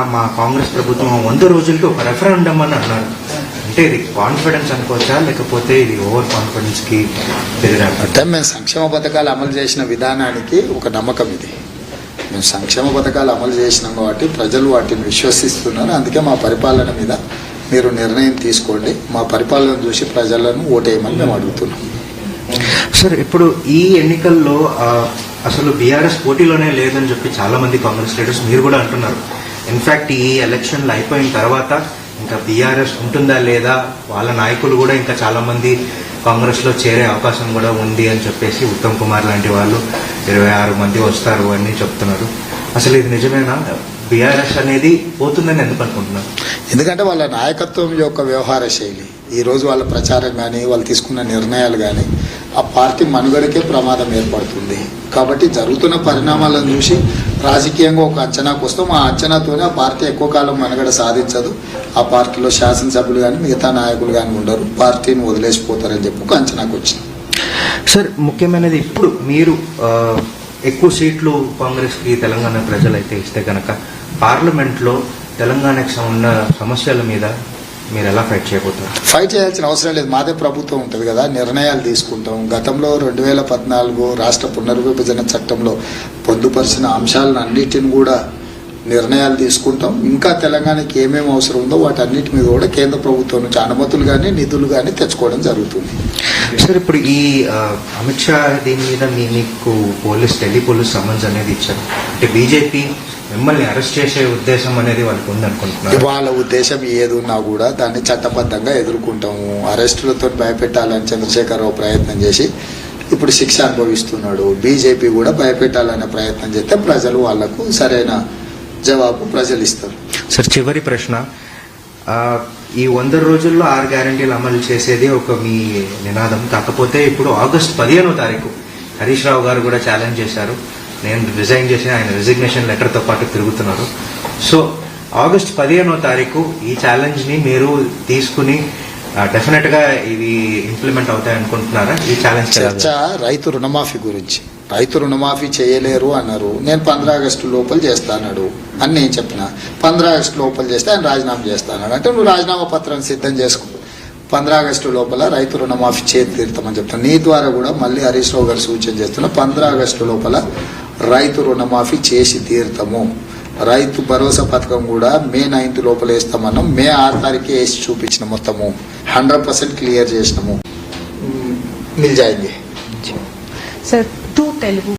మా కాంగ్రెస్ ప్రభుత్వం 100 రోజులకి ఒక రెఫరెండం అని అన్నారు. అంటే ఇది కాన్ఫిడెన్స్ అనుకోవచ్చా, లేకపోతే ఇది ఓవర్ కాన్ఫిడెన్స్ కి అంటే మేము సంక్షేమ పథకాలు అమలు చేసిన విధానానికి ఒక నమ్మకం ఇది. మేము సంక్షేమ పథకాలు అమలు చేసినాం కాబట్టి ప్రజలు వాటిని విశ్వసిస్తున్నారు. అందుకే మా పరిపాలన మీద మీరు నిర్ణయం తీసుకోండి, మా పరిపాలన చూసి ప్రజలను ఓటేయమని మేము అడుగుతున్నాం. సార్, ఇప్పుడు ఈ ఎన్నికల్లో అసలు బీఆర్ఎస్ పోటీలోనే లేదని చెప్పి చాలా మంది కాంగ్రెస్ లీడర్స్ మీరు కూడా అంటున్నారు. ఇన్ఫాక్ట్ ఈ ఎలక్షన్లు అయిపోయిన తర్వాత ఇంకా బీఆర్ఎస్ ఉంటుందా లేదా, వాళ్ళ నాయకులు కూడా ఇంకా చాలా మంది కాంగ్రెస్ లో చేరే అవకాశం కూడా ఉంది అని చెప్పేసి ఉత్తమ్ కుమార్ లాంటి వాళ్ళు 26 మంది వస్తారు అని చెప్తున్నారు. అసలు ఇది నిజమేనా? బీఆర్ఎస్ అనేది పోతుందని ఎందుకు అనుకుంటున్నారు? ఎందుకంటే వాళ్ళ నాయకత్వం యొక్క వ్యవహార శైలి, ఈరోజు వాళ్ళ ప్రచారం కానీ వాళ్ళు తీసుకున్న నిర్ణయాలు కానీ ఆ పార్టీ మనుగడకే ప్రమాదం ఏర్పడుతుంది. కాబట్టి జరుగుతున్న పరిణామాలను చూసి రాజకీయంగా ఒక అంచనాకు వస్తాం. ఆ అంచనాతోనే ఆ పార్టీ ఎక్కువ కాలం మనుగడ సాధించదు. ఆ పార్టీలో శాసనసభ్యులు కానీ మిగతా నాయకులు కానీ ఉండరు, పార్టీని వదిలేసిపోతారని చెప్పి ఒక అంచనాకు వచ్చింది. సార్, ముఖ్యమైనది ఇప్పుడు మీరు ఎక్కువ సీట్లు కాంగ్రెస్ కి తెలంగాణ ప్రజలైతే ఇస్తే కనుక పార్లమెంట్లో తెలంగాణకు ఉన్న సమస్యల మీద మీరు ఎలా ఫైట్ చేయబోతారు? ఫైట్ చేయాల్సిన అవసరం లేదు, మాదే ప్రభుత్వం ఉంటుంది కదా, నిర్ణయాలు తీసుకుంటాం. గతంలో 2014 రాష్ట్ర పునర్విభజన చట్టంలో పొందుపరిచిన అంశాలను అన్నిటిని కూడా నిర్ణయాలు తీసుకుంటాం. ఇంకా తెలంగాణకి ఏమేమి అవసరం ఉందో వాటన్నిటి మీద కూడా కేంద్ర ప్రభుత్వం నుంచి అనుమతులు కానీ నిధులు కానీ తెచ్చుకోవడం జరుగుతుంది. సార్, ఇప్పుడు ఈ అమిత్ షా దీని మీద మీకు ఢిల్లీ పోలీస్ సమన్స్ అనేది ఇచ్చారు. అంటే బీజేపీ మిమ్మల్ని అరెస్ట్ చేసే ఉద్దేశం అనేది వాళ్ళకి ఉందనుకుంటున్నారు. వాళ్ళ ఉద్దేశం ఏది ఉన్నా కూడా దాన్ని చట్టబద్ధంగా ఎదుర్కొంటాము. అరెస్టులతో భయపెట్టాలని చంద్రశేఖరరావు ప్రయత్నం చేసి ఇప్పుడు శిక్ష అనుభవిస్తున్నాడు. బీజేపీ కూడా భయపెట్టాలనే ప్రయత్నం చేస్తే ప్రజలు వాళ్లకు సరైన జవాబు ప్రజలు ఇస్తారు. సార్, చివరి ప్రశ్న, ఈ 100 రోజుల్లో 6 గ్యారంటీలు అమలు చేసేది ఒక మీ నినాదం. కాకపోతే ఇప్పుడు ఆగస్టు 15వ తారీఖు హరీష్ రావు గారు కూడా ఛాలెంజ్ చేశారు. నేను రిజైన్ చేసి ఆయన రిజిగ్నేషన్ లెటర్తో పాటు తిరుగుతున్నారు. సో ఆగస్టు 15వ తారీఖు ఈ ఛాలెంజ్ ని మీరు తీసుకుని డెఫినెట్ గా ఇవి ఇంప్లిమెంట్ అవుతాయి అనుకుంటున్నారా? ఈ ఛాలెంజ్ చర్చ రైతు రుణమాఫీ గురించి. రైతు రుణమాఫీ చేయలేరు అన్నారు. నేను 15 ఆగస్టు లోపల చేస్తాను అని నేను చెప్పిన. 15 ఆగస్టు లోపల చేస్తే ఆయన రాజీనామా చేస్తాను అంటే నువ్వు రాజీనామా పత్రాన్ని సిద్ధం చేసుకో, 15 ఆగస్టు లోపల రైతు రుణమాఫీ చేతి తీరుతామని చెప్తాను. నీ ద్వారా కూడా మళ్ళీ హరీష్ రావు గారు సూచన చేస్తున్నా, 15 ఆగస్టు లోపల రైతు రుణమాఫీ చేసి తీరుతాము. రైతు భరోసా పథకం కూడా మే 9th లోపల వేస్తామన్నాం. మే 6 తారీఖే వేసి చూపించిన, మొత్తము 100% క్లియర్ చేసినాము. Mill జాయింది sir. 2 తెలుగు